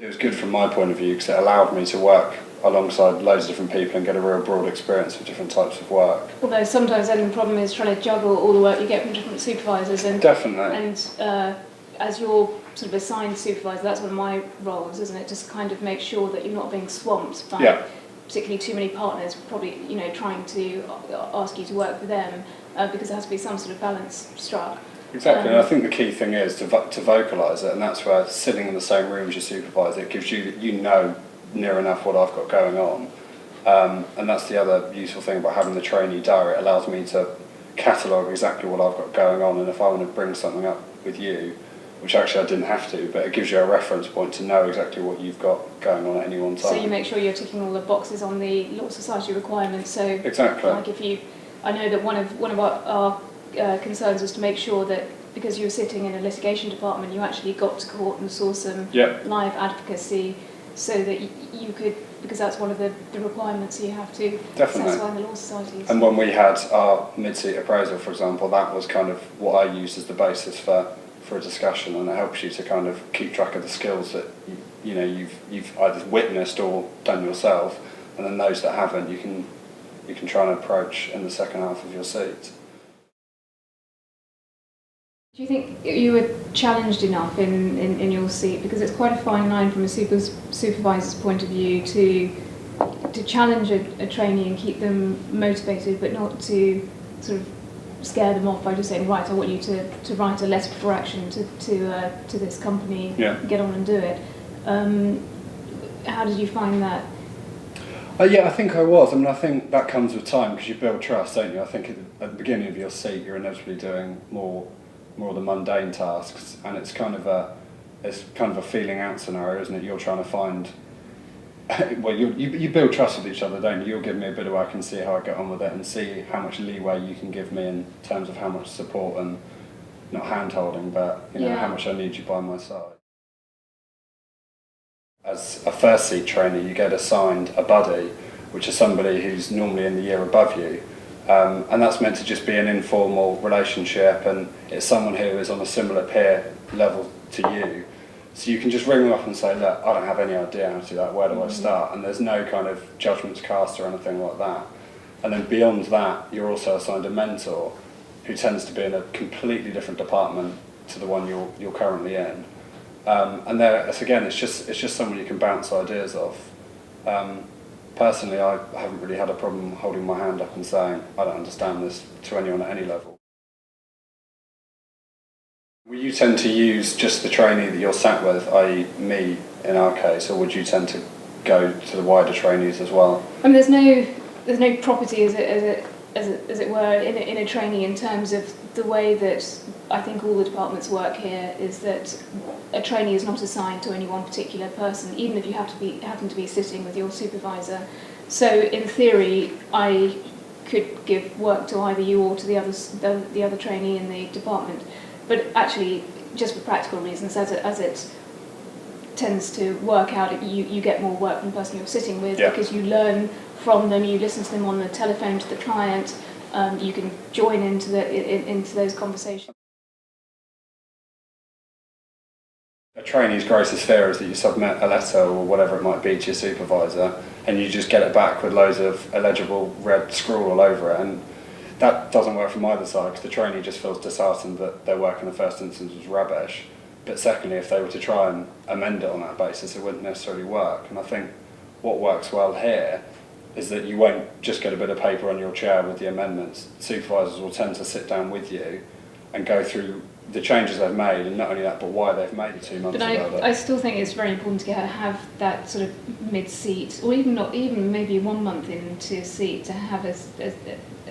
It was good from my point of view because it allowed me to work alongside loads of different people and get a real broad experience of different types of work. Although sometimes then the problem is trying to juggle all the work you get from different supervisors. And definitely. And as your sort of assigned supervisor, that's one of my roles, isn't it? Just kind of make sure that you're not being swamped by particularly too many partners, probably, you know, trying to ask you to work with them, because there has to be some sort of balance struck. Exactly, and I think the key thing is to vocalise it, and that's where sitting in the same room as your supervisor, it gives you, you know, near enough what I've got going on. And that's the other useful thing about having the trainee diary. It allows me to catalogue exactly what I've got going on, and if I want to bring something up with you, which actually I didn't have to, but it gives you a reference point to know exactly what you've got going on at any one time. So you make sure you're ticking all the boxes on the Law Society requirements. So exactly. Like if you, I know that one of our concerns was to make sure that because you were sitting in a litigation department, you actually got to court and saw some live advocacy, so that you could, because that's one of the requirements you have to satisfy in the Law Societies. And when we had our mid-seat appraisal, for example, that was kind of what I used as the basis for a discussion, and it helps you to kind of keep track of the skills that you know you've either witnessed or done yourself, and then those that haven't, you can try and approach in the second half of your seat. Do you think you were challenged enough in your seat, because it's quite a fine line from a supervisor's point of view to challenge a trainee and keep them motivated, but not to sort of scare them off by just saying, right, I want you to write a letter for action to this company, get on and do it. How did you find that? Yeah, I think I was. I mean, I think that comes with time because you build trust, don't you? I think at the beginning of your seat, you're inevitably doing more of the mundane tasks, and it's kind of a feeling out scenario, isn't it? You're trying to find. Well, you build trust with each other, don't you? You'll give me a bit of work and see how I get on with it, and see how much leeway you can give me in terms of how much support and not hand-holding, but how much I need you by my side. As a first seat trainee, you get assigned a buddy, which is somebody who's normally in the year above you, and that's meant to just be an informal relationship, and it's someone who is on a similar peer level to you. So you can just ring them up and say, look, I don't have any idea how to do that, where do I start? And there's no kind of judgments cast or anything like that. And then beyond that, you're also assigned a mentor who tends to be in a completely different department to the one you're currently in. And it's just someone you can bounce ideas off. Personally, I haven't really had a problem holding my hand up and saying, I don't understand this, to anyone at any level. Will you tend to use just the trainee that you're sat with, i.e. me in our case, or would you tend to go to the wider trainees as well? I mean, there's no property as it were in a trainee, in terms of the way that I think all the departments work here, is that a trainee is not assigned to any one particular person, even if you happen to be sitting with your supervisor. So in theory, I could give work to either you or to the other trainee in the department. But actually, just for practical reasons, as it tends to work out, you get more work from the person you're sitting with, because you learn from them, you listen to them on the telephone to the client, you can join into those conversations. A trainee's greatest fear is that you submit a letter or whatever it might be to your supervisor, and you just get it back with loads of illegible red scrawl all over it, and that doesn't work from either side, because the trainee just feels disheartened that their work in the first instance was rubbish. But secondly, if they were to try and amend it on that basis, it wouldn't necessarily work. And I think what works well here is that you won't just get a bit of paper on your chair with the amendments. Supervisors will tend to sit down with you and go through the changes they've made, and not only that, but why they've made it 2 months ago. But I still think it's very important to have that sort of mid-seat, or even maybe 1 month into a seat, to have a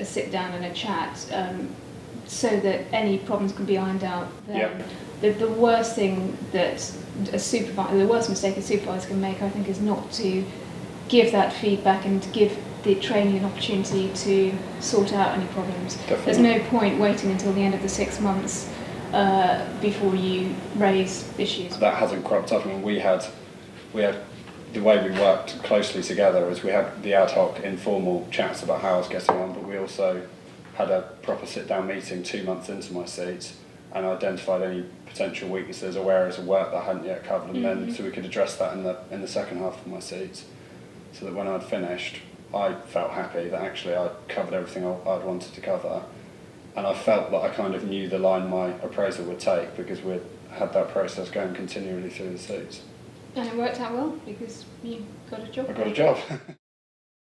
sit down and a chat, so that any problems can be ironed out then. The worst thing that the worst mistake a supervisor can make, I think, is not to give that feedback and to give the trainee an opportunity to sort out any problems. Definitely. There's no point waiting until the end of the 6 months before you raise issues. That hasn't cropped up. I mean, we had the way we worked closely together is we had the ad hoc informal chats about how I was getting on, but we also had a proper sit-down meeting 2 months into my seat, and identified any potential weaknesses or areas of work that I hadn't yet covered, and then so we could address that in the second half of my seats, so that when I'd finished, I felt happy that actually I'd covered everything I'd wanted to cover, and I felt that I kind of knew the line my appraisal would take because we'd had that process going continually through the seats. And it worked out well because you got a job. I got a job.